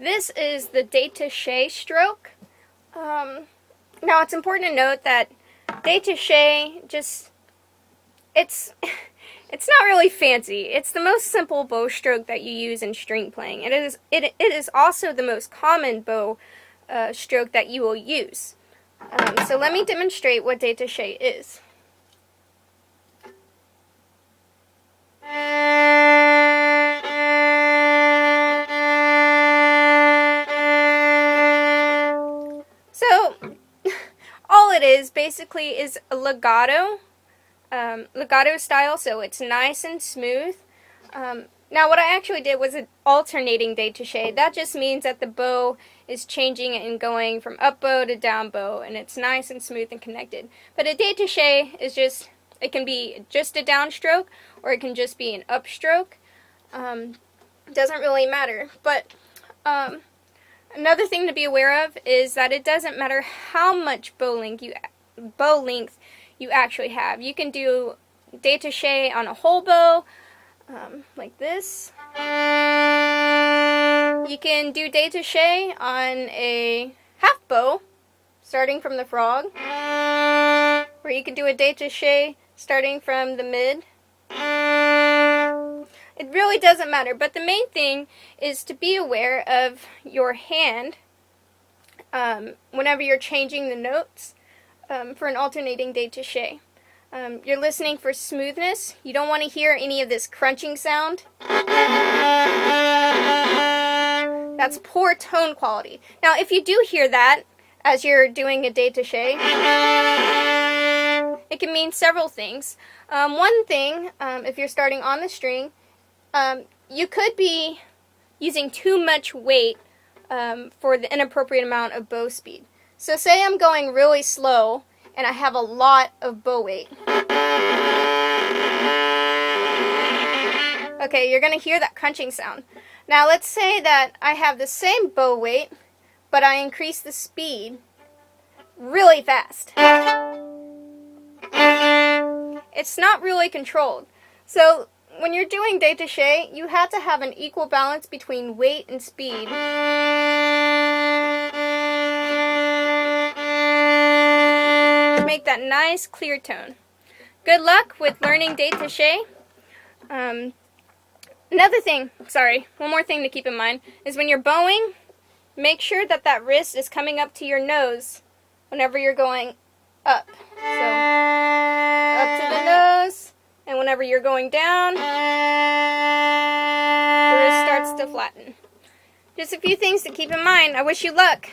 This is the Detache stroke. Now it's important to note that Detache it's not really fancy. It's the most simple bow stroke that you use in string playing. It is also the most common bow stroke that you will use. So let me demonstrate what Detache is. So all it is basically is a legato style, so it's nice and smooth. Now what I actually did was an alternating Detache. That just means that the bow is changing and going from up bow to down bow, and it's nice and smooth and connected. But a Detache is just, it can be just a downstroke, or it can just be an upstroke. Doesn't really matter. But another thing to be aware of is that it doesn't matter how much bow length you actually have. You can do Detache on a whole bow, like this. You can do Detache on a half bow, starting from the frog. Or you can do a Detache starting from the mid. It really doesn't matter, but the main thing is to be aware of your hand whenever you're changing the notes for an alternating Detache. You're listening for smoothness. You don't want to hear any of this crunching sound. That's poor tone quality. Now, if you do hear that as you're doing a Detache, it can mean several things. One thing, if you're starting on the string, you could be using too much weight for the inappropriate amount of bow speed. So say I'm going really slow and I have a lot of bow weight. Okay, you're going to hear that crunching sound. Now let's say that I have the same bow weight, but I increase the speed really fast. It's not really controlled. So when you're doing Detache, you have to have an equal balance between weight and speed. Make that nice clear tone. Good luck with learning Detache. One more thing to keep in mind is when you're bowing, make sure that that wrist is coming up to your nose whenever you're going up. So up to the nose, and whenever you're going down, the wrist starts to flatten. Just a few things to keep in mind. I wish you luck.